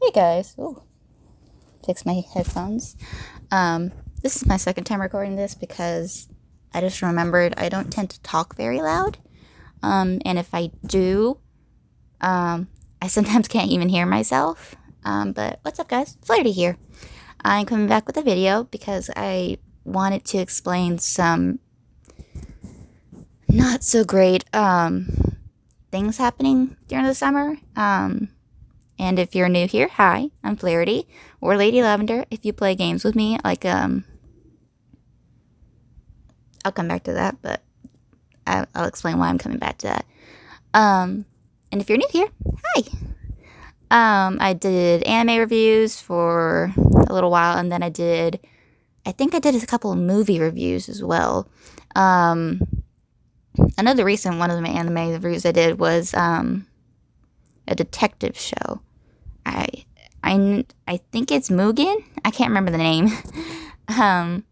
Hey guys. Ooh, fix my headphones. This is my second time recording this because I just remembered I don't tend to talk very loud. And if I do, I sometimes can't even hear myself. But what's up, guys? Flarity here. I'm coming back with a video because I wanted to explain some not so great things happening during the summer. And if you're new here, hi, I'm Flarity, or Lady Lavender if you play games with me. I'll come back to that, but I'll explain why I'm coming back to that. And if you're new here, hi. I did anime reviews for a little while, and then I think I did a couple of movie reviews as well. Another recent one of my anime reviews I did was a detective show. I I think it's Mugen. I can't remember the name. Um,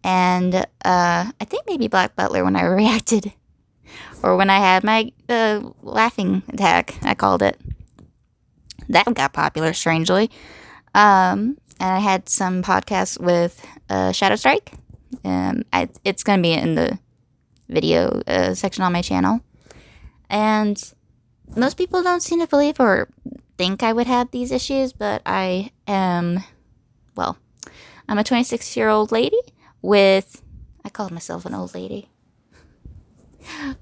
and I think maybe Black Butler when I reacted, or when I had my laughing attack. I called it. That got popular, strangely. And I had some podcasts with Shadow Strike. It's gonna be in the video section on my channel. And most people don't seem to believe or think I would have these issues, but I am, well, I'm a 26-year-old lady with, I call myself an old lady,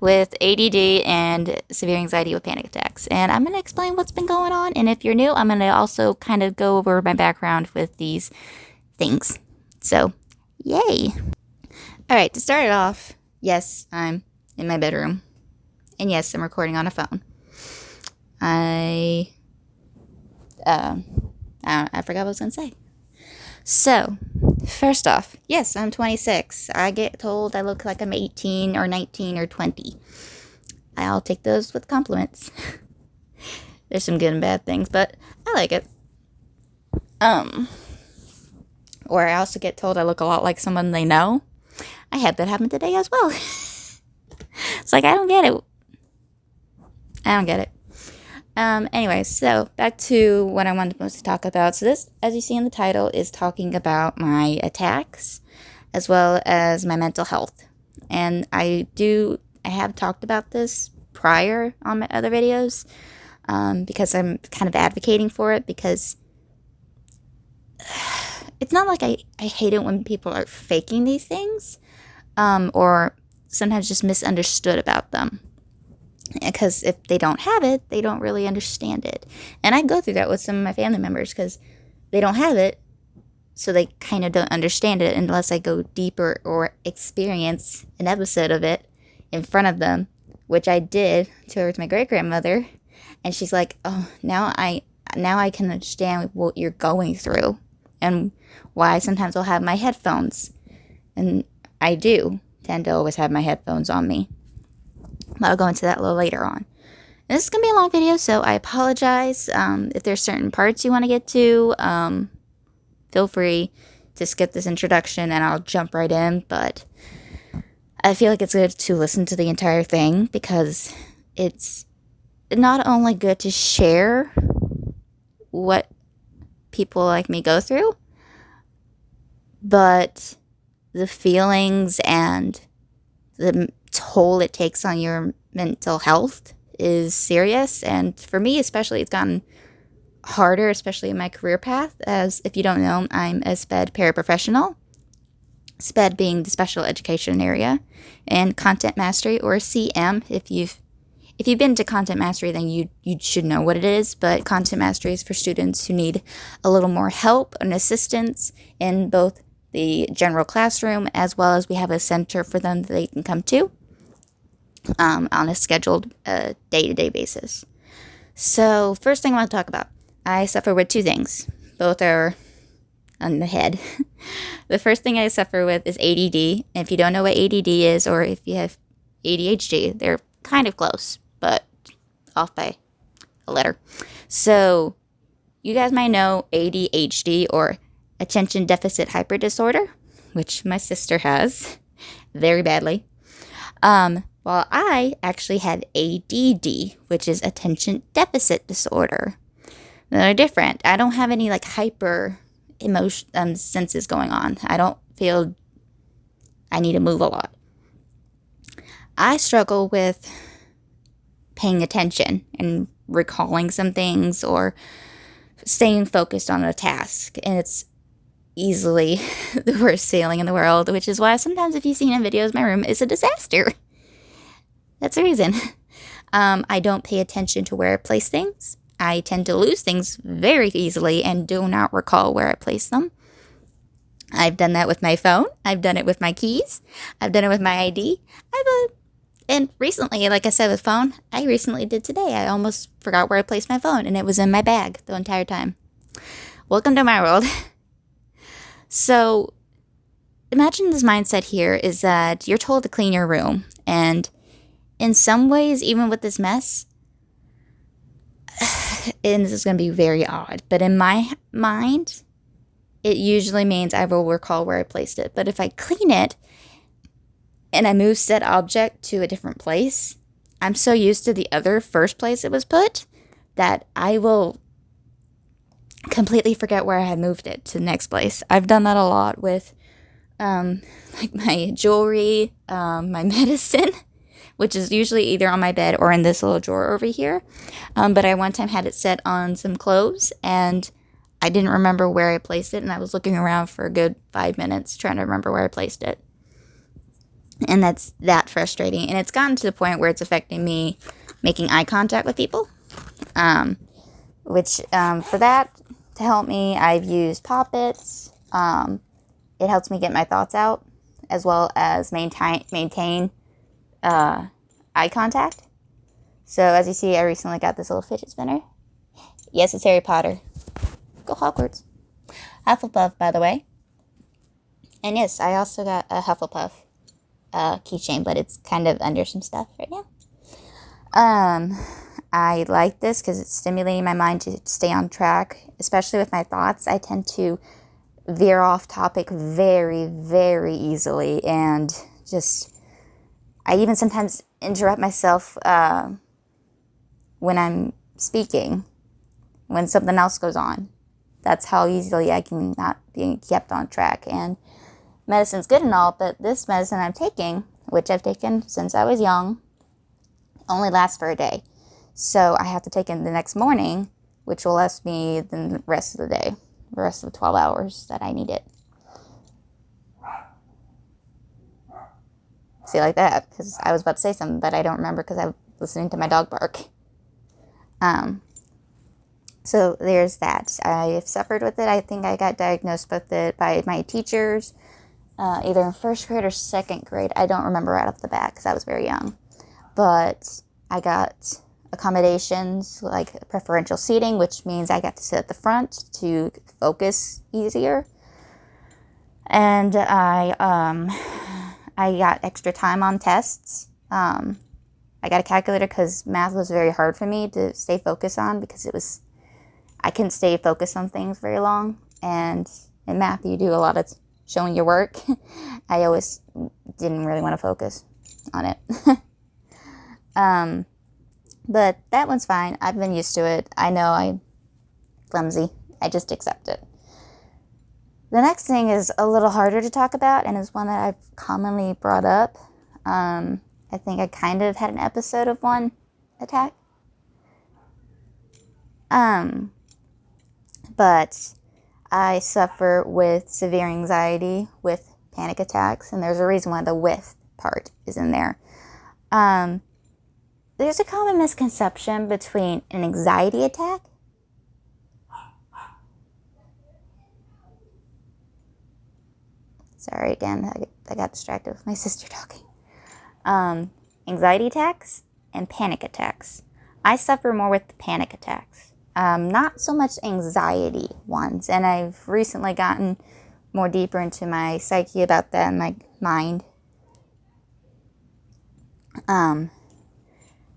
with ADD and severe anxiety with panic attacks. And I'm going to explain what's been going on. And if you're new, I'm going to also kind of go over my background with these things. So, yay. All right, to start it off, yes, I'm in my bedroom. And yes, I'm recording on a phone. I forgot what I was going to say. So, first off, yes, I'm 26. I get told I look like I'm 18 or 19 or 20. I'll take those with compliments. There's some good and bad things, but I like it. Or I also get told I look a lot like someone they know. I had that happen today as well. It's like, I don't get it. I don't get it. Anyway, so back to what I wanted most to talk about. So this, as you see in the title, is talking about my attacks as well as my mental health. And I have talked about this prior on my other videos because I'm kind of advocating for it, because it's not like I hate it when people are faking these things or sometimes just misunderstood about them. Because if they don't have it, they don't really understand it. And I go through that with some of my family members because they don't have it, so they kind of don't understand it unless I go deeper or experience an episode of it in front of them, which I did towards my great-grandmother. And she's like, oh, now I can understand what you're going through and why sometimes I'll have my headphones. And I do tend to always have my headphones on me. I'll go into that a little later on. And this is going to be a long video, so I apologize. If there's certain parts you want to get to, feel free to skip this introduction and I'll jump right in. But I feel like it's good to listen to the entire thing because it's not only good to share what people like me go through, but the feelings and the toll it takes on your mental health is serious. And for me especially, it's gotten harder, especially in my career path, as if you don't know, I'm a SPED paraprofessional, SPED being the special education area, and content mastery, or CM. If you've been to content mastery, then you should know what it is. But content mastery is for students who need a little more help and assistance in both the general classroom, as well as we have a center for them that they can come to on a scheduled day-to-day basis. So first thing I want to talk about, I suffer with two things. Both are on the head. The first thing I suffer with is ADD. And if you don't know what ADD is, or if you have ADHD, they're kind of close, but off by a letter. So you guys might know ADHD, or attention deficit hyper disorder, which my sister has very badly. While I actually have ADD, which is attention deficit disorder. They're different. I don't have any like hyper emotion senses going on. I don't feel I need to move a lot. I struggle with paying attention and recalling some things or staying focused on a task, and it's easily the worst feeling in the world, which is why sometimes if you've seen in videos, my room is a disaster. That's the reason. I don't pay attention to where I place things. I tend to lose things very easily and do not recall where I place them. I've done that with my phone. I've done it with my keys. I've done it with my ID. And recently, like I said with phone, I recently did today. I almost forgot where I placed my phone, and it was in my bag the entire time. Welcome to my world. So, imagine this mindset here is that you're told to clean your room, and in some ways, even with this mess, and this is going to be very odd, but in my mind, it usually means I will recall where I placed it. But if I clean it and I move said object to a different place, I'm so used to the other first place it was put that I will completely forget where I had moved it to the next place. I've done that a lot with like my jewelry, my medicine, which is usually either on my bed or in this little drawer over here. But I one time had it set on some clothes and I didn't remember where I placed it, and I was looking around for a good 5 minutes trying to remember where I placed it. And that's that frustrating. And it's gotten to the point where it's affecting me making eye contact with people. Which, for that, to help me, I've used Poppets. It helps me get my thoughts out, as well as maintain eye contact. So, as you see, I recently got this little fidget spinner. Yes, it's Harry Potter. Go Hogwarts. Hufflepuff, by the way. And yes, I also got a Hufflepuff keychain, but it's kind of under some stuff right now. I like this because it's stimulating my mind to stay on track, especially with my thoughts. I tend to veer off topic very, very easily, and I even sometimes interrupt myself when I'm speaking, when something else goes on. That's how easily I can not be kept on track. And medicine's good and all, but this medicine I'm taking, which I've taken since I was young, only lasts for a day. So I have to take it the next morning, which will last me the rest of the day, the rest of the 12 hours that I need it. See, like that, because I was about to say something, but I don't remember because I'm listening to my dog bark. So there's that. I've suffered with it. I think I got diagnosed with it by my teachers, either in first grade or second grade. I don't remember right off the bat because I was very young. But I got accommodations like preferential seating, which means I got to sit at the front to focus easier. And I got extra time on tests. I got a calculator because math was very hard for me to stay focused on because I couldn't stay focused on things very long. And in math, you do a lot of showing your work. I always didn't really want to focus on it. But that one's fine. I've been used to it. I know I'm clumsy. I just accept it. The next thing is a little harder to talk about, and is one that I've commonly brought up. I think I kind of had an episode of one attack. But I suffer with severe anxiety, with panic attacks, and there's a reason why the with part is in there. There's a common misconception between an anxiety attack Sorry again, I got distracted with my sister talking. Anxiety attacks and panic attacks. I suffer more with panic attacks, not so much anxiety ones. And I've recently gotten more deeper into my psyche about that and my mind.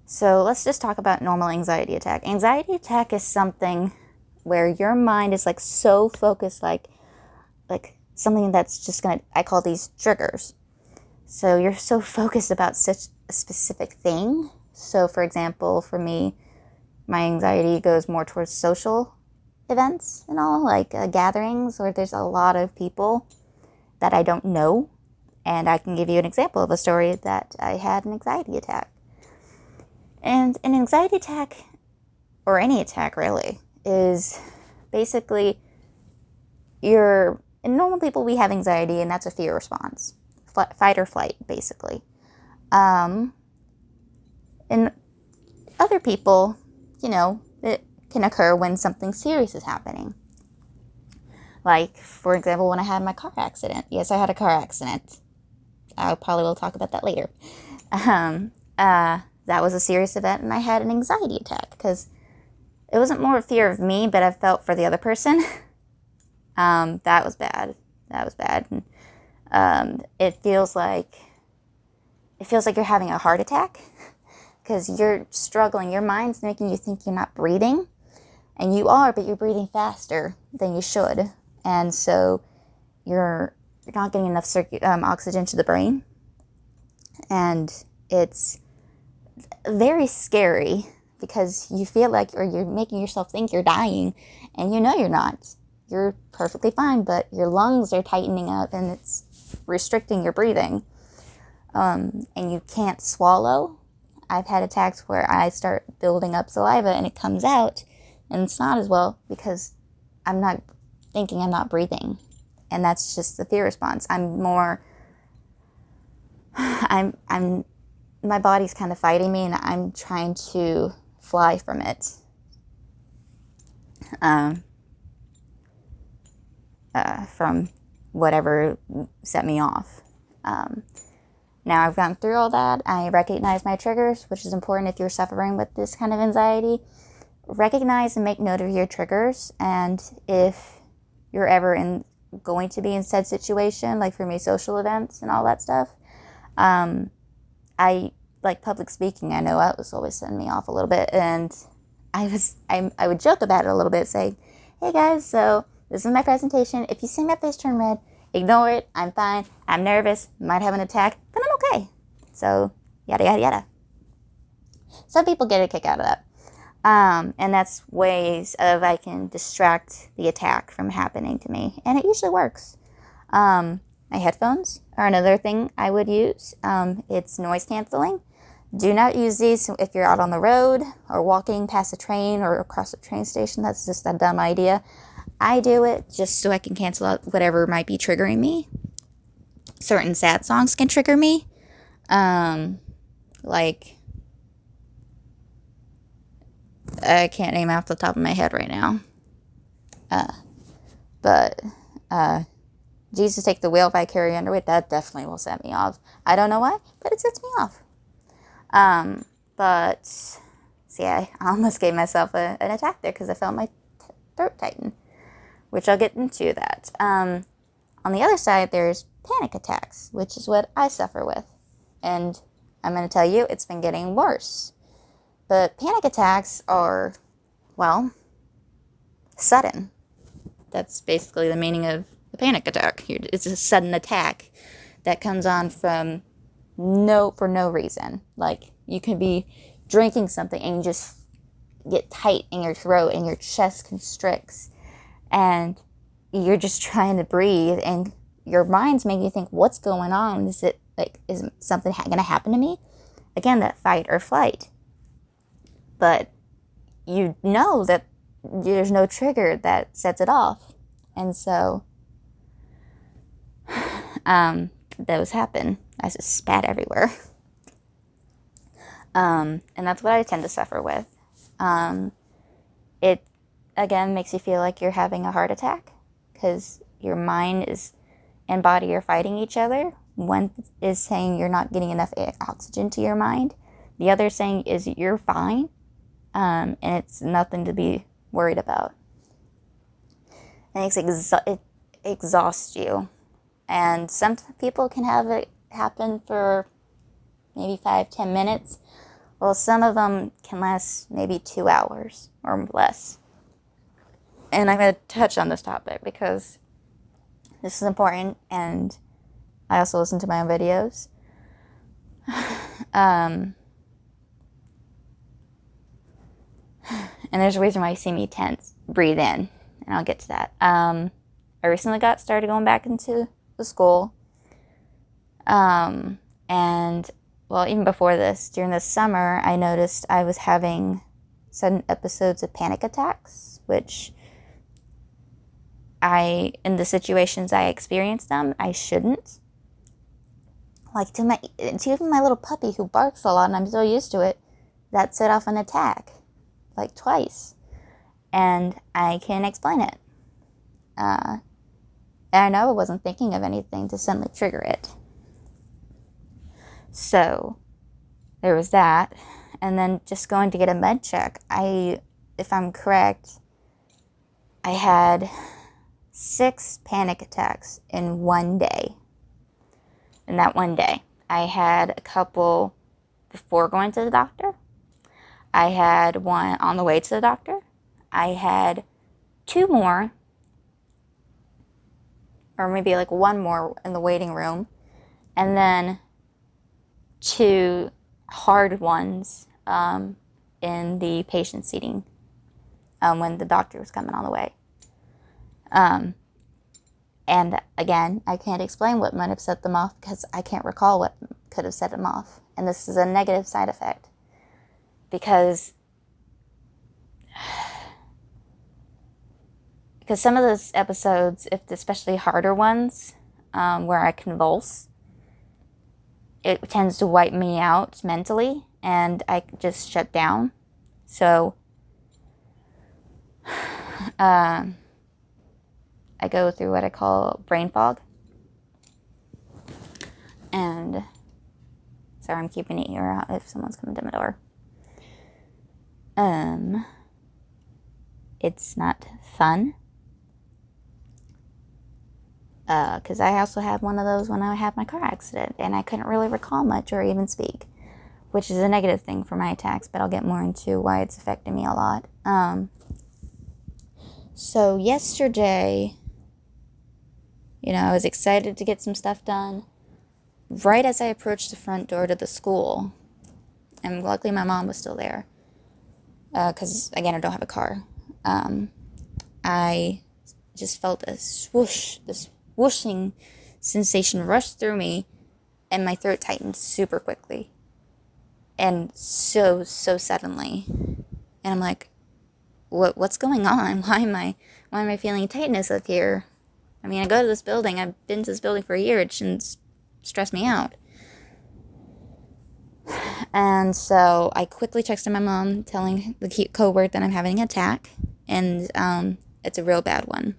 So let's just talk about normal anxiety attack. Anxiety attack is something where your mind is like so focused, like something that's just gonna, I call these triggers. So you're so focused about such a specific thing. So for example, for me, my anxiety goes more towards social events and all, like gatherings where there's a lot of people that I don't know. And I can give you an example of a story that I had an anxiety attack. And an anxiety attack, or any attack really, is basically in normal people, we have anxiety, and that's a fear response. Fight or flight, basically. In other people, it can occur when something serious is happening. Like, for example, when I had my car accident. Yes, I had a car accident. I probably will talk about that later. That was a serious event, and I had an anxiety attack because it wasn't more a fear of me, but I felt for the other person. That was bad. And, it feels like you're having a heart attack because you're struggling. Your mind's making you think you're not breathing, and you are, but you're breathing faster than you should, and so you're not getting enough oxygen to the brain, and it's very scary because you feel like, or you're making yourself think you're dying, and you're not. You're perfectly fine, but your lungs are tightening up and it's restricting your breathing. And you can't swallow. I've had attacks where I start building up saliva and it comes out and it's not as well because I'm not thinking I'm not breathing. And that's just the fear response. My body's kind of fighting me and I'm trying to fly from it. From whatever set me off. Now I've gone through all that. I recognize my triggers, which is important if you're suffering with this kind of anxiety. Recognize and make note of your triggers, and if you're ever going to be in said situation, like for me, social events and all that stuff, I like public speaking. I know that was always setting me off a little bit, and I would joke about it a little bit, saying, "Hey guys, so this is my presentation. If you see my face turn red, ignore it. I'm fine. I'm nervous. Might have an attack, but I'm okay." So, yada, yada, yada. Some people get a kick out of that. And that's ways of I can distract the attack from happening to me. And it usually works. My headphones are another thing I would use. It's noise canceling. Do not use these if you're out on the road or walking past a train or across a train station. That's just a dumb idea. I do it just so I can cancel out whatever might be triggering me. Certain sad songs can trigger me. Like, I can't name off the top of my head right now. But Jesus Take the Wheel by Carrie Underwood, that definitely will set me off. I don't know why, but it sets me off. But, see, I almost gave myself an attack there because I felt my throat tighten, which I'll get into that. On the other side, there's panic attacks, which is what I suffer with. And I'm going to tell you, it's been getting worse. But panic attacks are, well, sudden. That's basically the meaning of a panic attack. It's a sudden attack that comes on for no reason. Like, you could be drinking something and you just get tight in your throat and your chest constricts and you're just trying to breathe and your mind's making you think, what's going on? Is something going to happen to me? Again, that fight or flight. But you know that there's no trigger that sets it off. And so, those happen. I just spat everywhere. And that's what I tend to suffer with. It, again, makes you feel like you're having a heart attack because your mind and body are fighting each other. One is saying you're not getting enough oxygen to your mind. The other saying is you're fine. And it's nothing to be worried about. And it exhausts you. And some people can have it happen for maybe 5-10 minutes. Well, some of them can last maybe 2 hours or less. And I'm going to touch on this topic because this is important, and I also listen to my own videos. And there's a reason why you see me tense. Breathe in. and I'll get to that. I recently got started going back into the school. And well, even before this, during the summer, I noticed I was having sudden episodes of panic attacks, which in the situations I experienced them, I shouldn't. Like to even my little puppy who barks a lot, and I'm so used to it, that set off an attack, like twice, and I can't explain it. And I know I wasn't thinking of anything to suddenly trigger it. So there was that, and then just going to get a med check. If I'm correct, I had 6 panic attacks in one day. In that one day, I had a couple before going to the doctor. I had one on the way to the doctor. I had 2 more, or maybe like 1 more in the waiting room, and then 2 hard ones in the patient seating when the doctor was coming on the way. And again, I can't explain what might have set them off because I can't recall what could have set them off. And this is a negative side effect because some of those episodes, especially harder ones, where I convulse, it tends to wipe me out mentally and I just shut down. So I go through what I call brain fog. And sorry, I'm keeping an ear out if someone's coming to my door. It's not fun. Because I also had one of those when I had my car accident, and I couldn't really recall much or even speak, which is a negative thing for my attacks, but I'll get more into why it's affecting me a lot. So yesterday, I was excited to get some stuff done. Right as I approached the front door to the school, and luckily my mom was still there, because, again, I don't have a car. I just felt a swoosh, this whooshing sensation rush through me, and my throat tightened super quickly. And so suddenly. And I'm like, what's going on? Why am I feeling tightness up here? I mean, I go to this building. I've been to this building for a year. It shouldn't stress me out. And so I quickly texted my mom, telling the coworker that I'm having an attack, and it's a real bad one.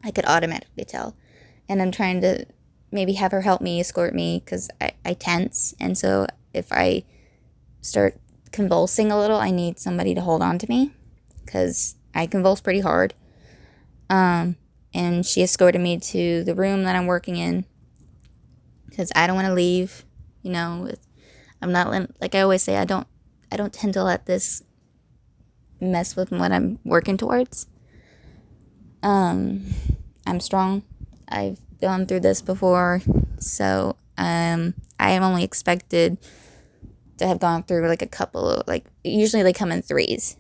I could automatically tell. And I'm trying to maybe have her help me, escort me, because I tense. And so if I start convulsing a little, I need somebody to hold on to me, because I convulse pretty hard. And she escorted me to the room that I'm working in, because I don't want to leave. I'm not, like I always say, I don't tend to let this mess with what I'm working towards. I'm strong. I've gone through this before, so I am only expected to have gone through like a couple of, usually they come in 3s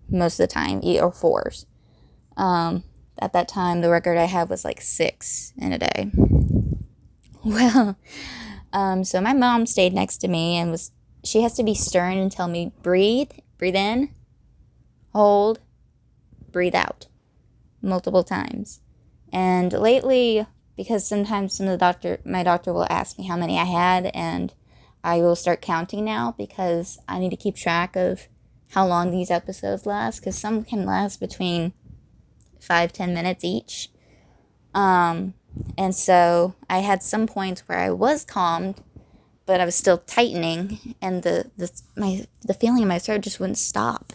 most of the time, or 4s. At that time, the record I had was like 6 in a day. Well, so my mom stayed next to me and she has to be stern and tell me, breathe in, hold, breathe out, multiple times. And lately, because sometimes my doctor will ask me how many I had, and I will start counting now because I need to keep track of how long these episodes last, because some can last between 5-10 minutes each. And so I had some points where I was calmed, but I was still tightening, and the feeling in my throat just wouldn't stop.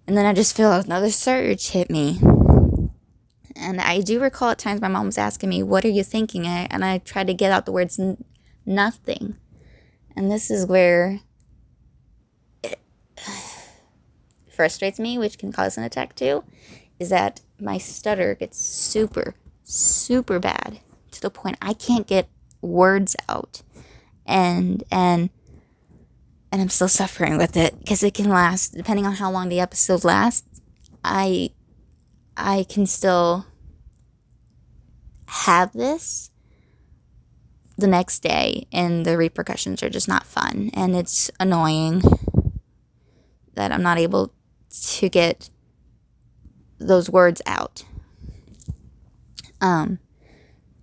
And then I just feel another surge hit me. And I do recall at times my mom was asking me, what are you thinking? And I tried to get out the words, nothing. And this is where it frustrates me, which can cause an attack too, is that my stutter gets super, super bad to the point I can't get words out. And I'm still suffering with it because it can last, depending on how long the episode lasts. I I can still have this the next day, and the repercussions are just not fun. And it's annoying that I'm not able to get those words out.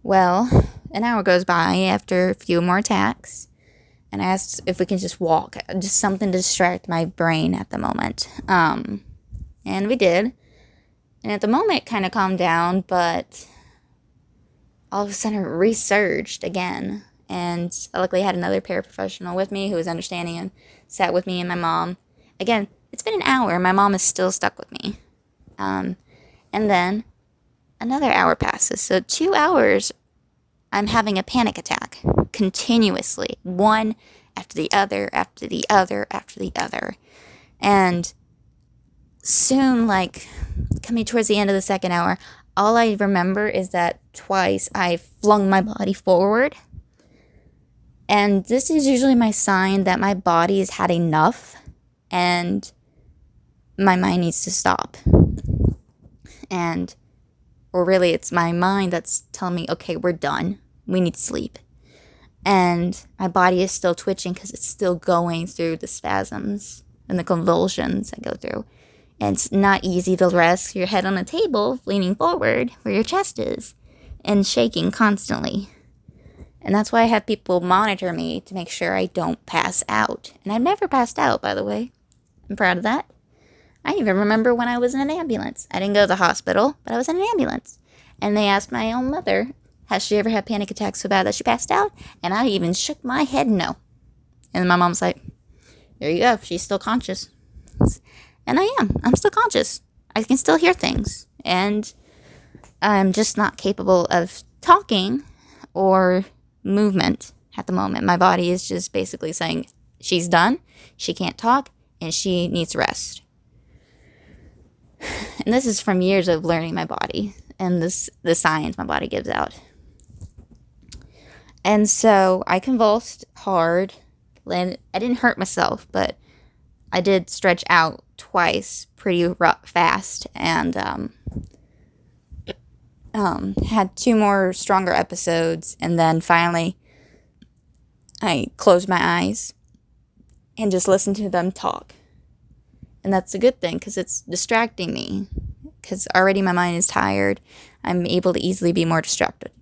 Well, an hour goes by after a few more attacks, and I asked if we can just walk, just something to distract my brain at the moment. And we did. And at the moment, it kind of calmed down, but all of a sudden, it resurged again. And I luckily had another paraprofessional with me who was understanding and sat with me and my mom. Again, it's been an hour, and my mom is still stuck with me. And then another hour passes. So 2 hours, I'm having a panic attack continuously, one after the other, after the other, after the other. And soon, like coming towards the end of the second hour, all I remember is that twice I flung my body forward. And this is usually my sign that my body has had enough and my mind needs to stop. Or really, it's my mind that's telling me, okay, we're done. We need sleep. And my body is still twitching because it's still going through the spasms and the convulsions I go through. And it's not easy to rest your head on a table, leaning forward where your chest is, and shaking constantly. And that's why I have people monitor me to make sure I don't pass out. And I've never passed out, by the way. I'm proud of that. I even remember when I was in an ambulance. I didn't go to the hospital, but I was in an ambulance. And they asked my own mother, has she ever had panic attacks so bad that she passed out? And I even shook my head no. And my mom's like, there you go, she's still conscious. And I am. I'm still conscious. I can still hear things. And I'm just not capable of talking or movement at the moment. My body is just basically saying she's done, she can't talk, and she needs rest. And this is from years of learning my body and the signs my body gives out. And so I convulsed hard. I didn't hurt myself, but I did stretch out twice pretty fast, and had 2 more stronger episodes. And then finally I closed my eyes and just listened to them talk. And that's a good thing because it's distracting me, because already my mind is tired. I'm able to easily be more distracted.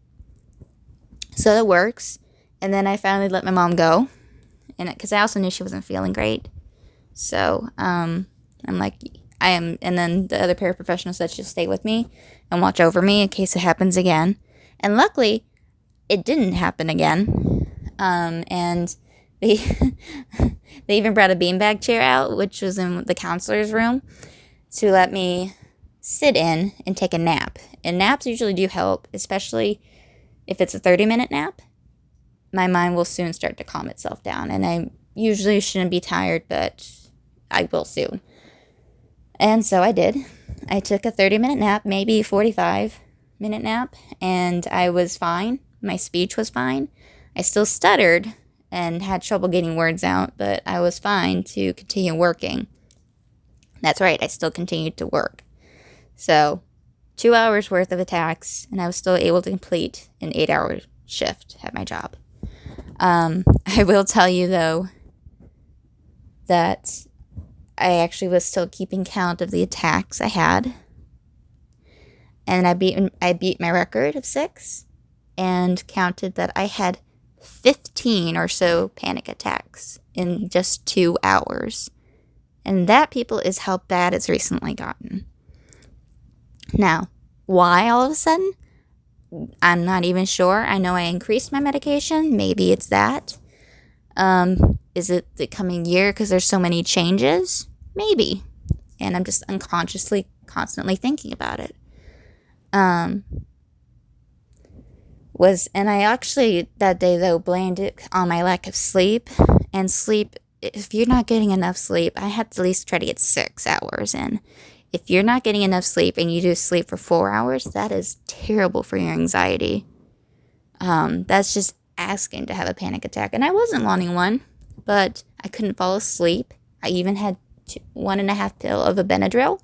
So that works. And then I finally let my mom go, and because I also knew she wasn't feeling great. So I'm like, and then the other paraprofessional said she'll stay with me and watch over me in case it happens again. And luckily, it didn't happen again. And they they even brought a beanbag chair out, which was in the counselor's room, to let me sit in and take a nap. And naps usually do help, especially if it's a 30-minute nap. My mind will soon start to calm itself down, and I usually shouldn't be tired, but I will soon. And so I did. I took a 30-minute nap, maybe 45-minute nap, and I was fine. My speech was fine. I still stuttered and had trouble getting words out, but I was fine to continue working. That's right, I still continued to work. So 2 hours worth of attacks, and I was still able to complete an 8-hour shift at my job. I will tell you, though, that I actually was still keeping count of the attacks I had. And I beat my record of 6 and counted that I had 15 or so panic attacks in just 2 hours. And that, people, is how bad it's recently gotten. Now, why all of a sudden? I'm not even sure. I know I increased my medication. Maybe it's that. Is it the coming year because there's so many changes? Maybe. And I'm just unconsciously constantly thinking about it. And I actually that day, though, blamed it on my lack of sleep. And sleep, if you're not getting enough sleep, I had to at least try to get 6 hours in. If you're not getting enough sleep and you do sleep for 4 hours, that is terrible for your anxiety. That's just asking to have a panic attack. And I wasn't wanting one, but I couldn't fall asleep. I even had 1.5 pill of a Benadryl.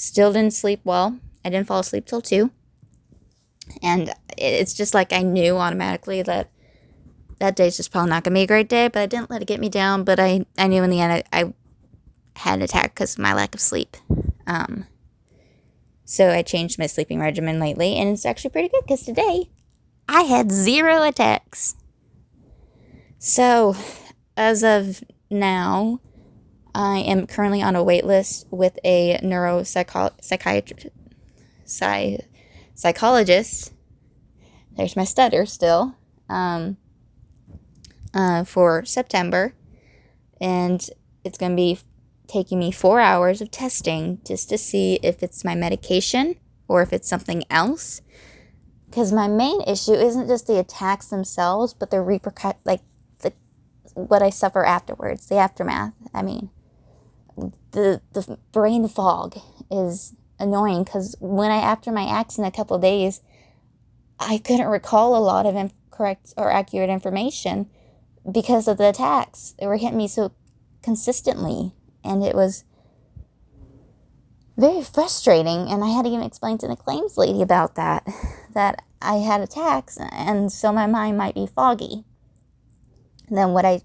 Still didn't sleep well. I didn't fall asleep till 2. And it's just like I knew automatically that that day's just probably not going to be a great day, but I didn't let it get me down. But I knew in the end I had an attack because of my lack of sleep. Um, so I changed my sleeping regimen lately, and it's actually pretty good because today I had 0 attacks. So, as of now, I am currently on a wait list with a psychologist. There's my stutter still. For September, and it's going to be taking me 4 hours of testing just to see if it's my medication or if it's something else. Because my main issue isn't just the attacks themselves, but the what I suffer afterwards, the aftermath. I mean, the brain fog is annoying because after my accident a couple of days, I couldn't recall a lot of incorrect or accurate information because of the attacks. They were hitting me so consistently, and it was very frustrating. And I had to even explain to the claims lady about that I had attacks, and so my mind might be foggy than what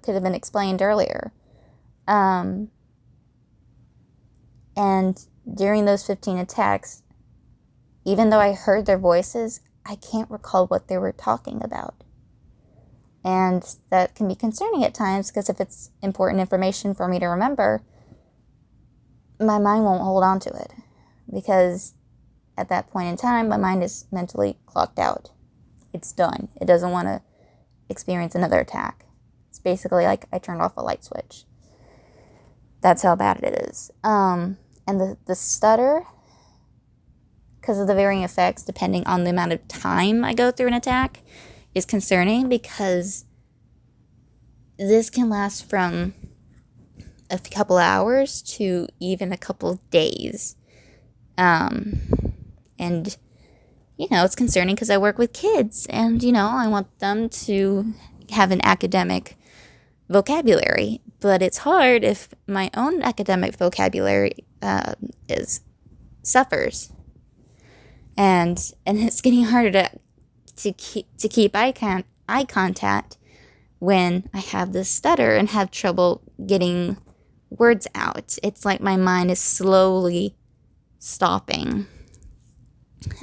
could have been explained earlier. And during those 15 attacks, even though I heard their voices, I can't recall what they were talking about. And that can be concerning at times because if it's important information for me to remember, my mind won't hold on to it. Because at that point in time, my mind is mentally clocked out. It's done. It doesn't want to experience another attack. It's basically like I turned off a light switch. That's how bad it is. And the stutter, because of the varying effects depending on the amount of time I go through an attack, is concerning because this can last from a couple hours to even a couple days. And, it's concerning because I work with kids and, I want them to have an academic vocabulary. But it's hard if my own academic vocabulary suffers. And it's getting harder to keep eye contact when I have this stutter and have trouble getting words out. It's like my mind is slowly stopping.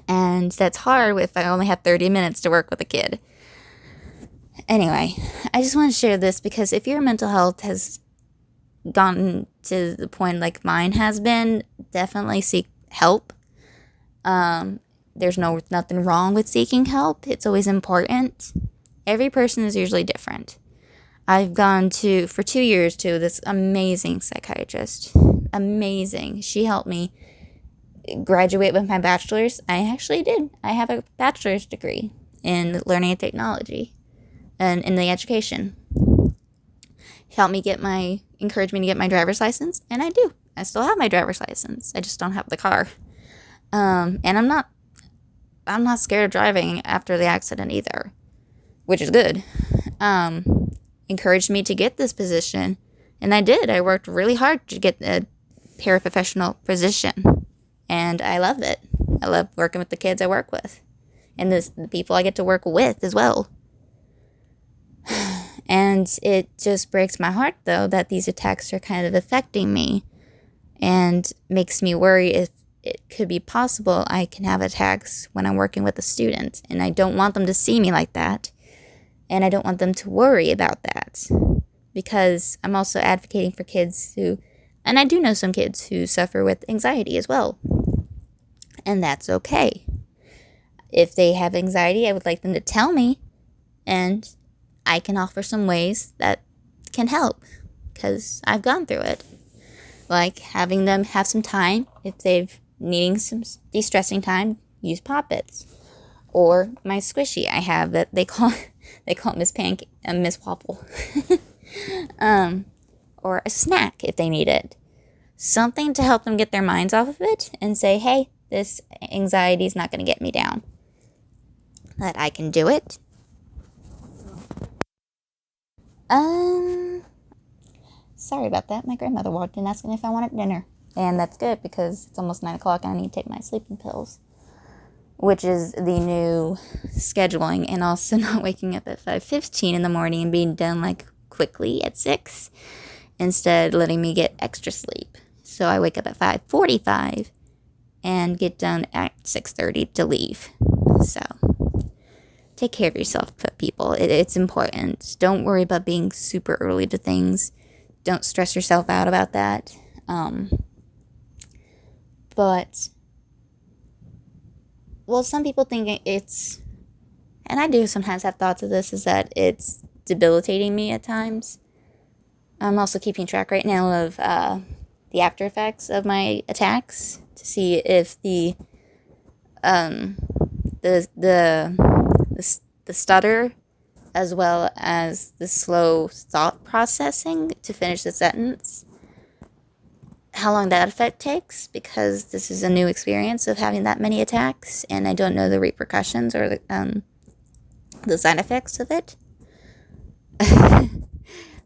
And that's hard if I only have 30 minutes to work with a kid. Anyway, I just want to share this because if your mental health has gotten to the point like mine has been, definitely seek help. There's nothing wrong with seeking help. It's always important. Every person is usually different. I've gone for 2 years to this amazing psychiatrist. Amazing. She helped me graduate with my bachelor's. I actually did. I have a bachelor's degree in learning and technology and in the education. She helped me encouraged me to get my driver's license, and I do. I still have my driver's license. I just don't have the car. And I'm not scared of driving after the accident either, which is good. Encouraged me to get this position, and I did. I worked really hard to get a paraprofessional position, and I love it. I love working with the kids I work with, and the people I get to work with as well. And it just breaks my heart, though, that these attacks are kind of affecting me, and makes me worry if it could be possible I can have attacks when I'm working with a student, and I don't want them to see me like that. And I don't want them to worry about that because I'm also advocating for kids and I do know some kids who suffer with anxiety as well. And that's okay. If they have anxiety, I would like them to tell me, and I can offer some ways that can help because I've gone through it. Like having them have some time if they've needing some de-stressing time, use Pop-Its. Or my squishy I have that they call it Miss Pancake and Miss Waffle. Or a snack if they need it. Something to help them get their minds off of it and say, hey, this anxiety is not going to get me down. That I can do it. Sorry about that. My grandmother walked in asking if I wanted dinner. And that's good because it's almost 9 o'clock and I need to take my sleeping pills, which is the new scheduling. And also not waking up at 5:15 in the morning and being done like quickly at 6, instead letting me get extra sleep. So I wake up at 5:45 and get done at 6:30 to leave. So take care of yourself, people. It's important. Don't worry about being super early to things. Don't stress yourself out about that. But, well, some people think it's, and I do sometimes have thoughts of this, is that it's debilitating me at times. I'm also keeping track right now of the after effects of my attacks to see if the the stutter, as well as the slow thought processing to finish the sentence, how long that effect takes, because this is a new experience of having that many attacks and I don't know the repercussions or the side effects of it.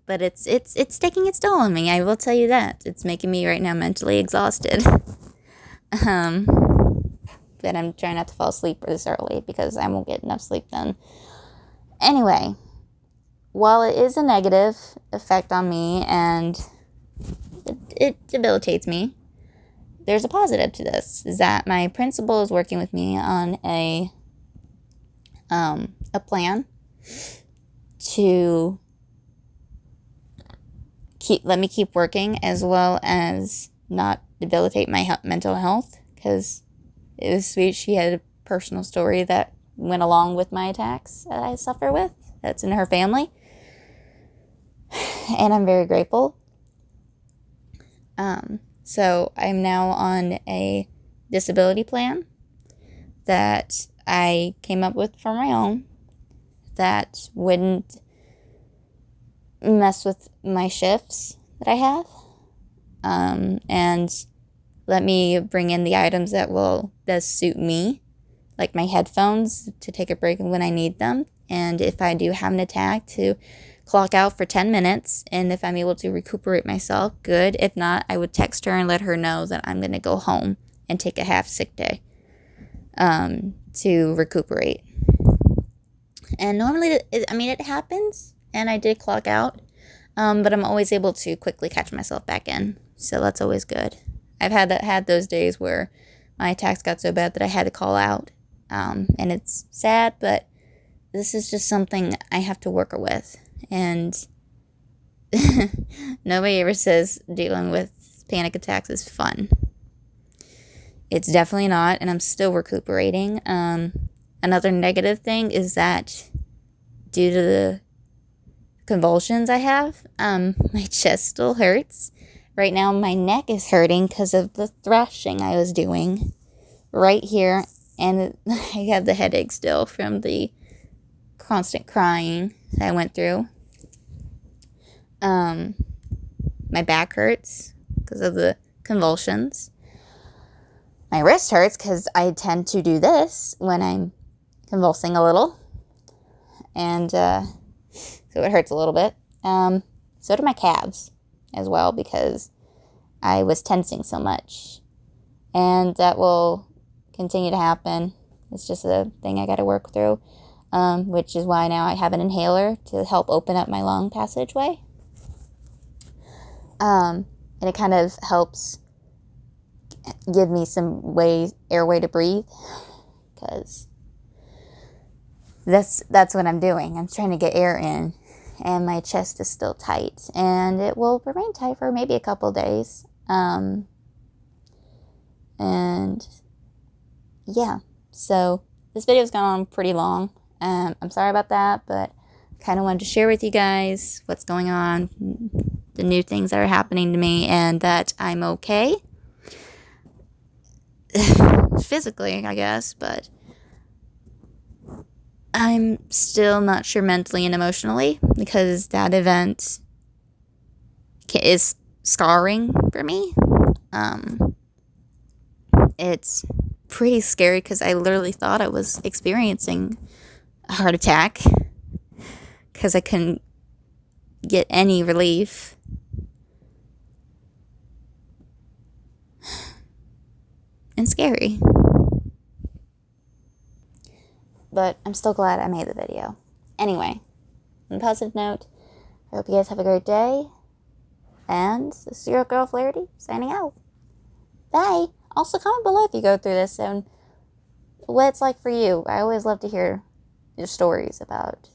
But it's taking its toll on me, I will tell you that. It's making me right now mentally exhausted. um but I'm trying not to fall asleep this early because I won't get enough sleep then. Anyway, while it is a negative effect on me and it debilitates me, there's a positive to this, is that my principal is working with me on a plan to let me keep working, as well as not debilitate my mental health, because it was sweet. She had a personal story that went along with my attacks that I suffer with. That's in her family. And I'm very grateful. So I'm now on a disability plan that I came up with for my own, that wouldn't mess with my shifts that I have, and let me bring in the items that will best suit me, like my headphones to take a break when I need them, and if I do have an attack, to clock out for 10 minutes, and if I'm able to recuperate myself, good. If not, I would text her and let her know that I'm going to go home and take a half sick day to recuperate. And normally, it happens, and I did clock out, but I'm always able to quickly catch myself back in, so that's always good. I've had those days where my attacks got so bad that I had to call out, and it's sad, but this is just something I have to work with, and nobody ever says dealing with panic attacks is fun. It's definitely not, and I'm still recuperating. Another negative thing is that due to the convulsions I have, my chest still hurts. Right now, my neck is hurting because of the thrashing I was doing right here, and I have the headache still from the constant crying that I went through. My back hurts because of the convulsions. My wrist hurts because I tend to do this when I'm convulsing a little, and so it hurts a little bit. So do my calves as well, because I was tensing so much, and that will continue to happen. It's just a thing I got to work through, which is why now I have an inhaler to help open up my lung passageway, and it kind of helps give me some airway to breathe, because that's what I'm doing. I'm trying to get air in, and my chest is still tight, and it will remain tight for maybe a couple days. And yeah, so this video's gone on pretty long. I'm sorry about that, but kind of wanted to share with you guys what's going on, the new things that are happening to me, and that I'm okay. Physically, I guess, but I'm still not sure mentally and emotionally, because that event is scarring for me. It's pretty scary because I literally thought I was experiencing a heart attack because I couldn't get any relief. and scary. But I'm still glad I made the video. Anyway, on a positive note, I hope you guys have a great day. And this is your girl Flarity signing out. Bye. Also, comment below if you go through this and what it's like for you. I always love to hear your stories about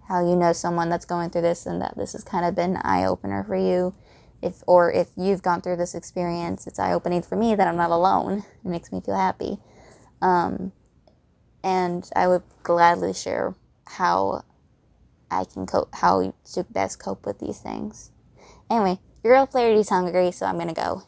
how you know someone that's going through this and that this has kind of been an eye-opener for you. If you've gone through this experience, it's eye-opening for me that I'm not alone. It makes me feel happy. And I would gladly share how I can cope, how to best cope with these things. Anyway, your girl Flarity's hungry, so I'm gonna go.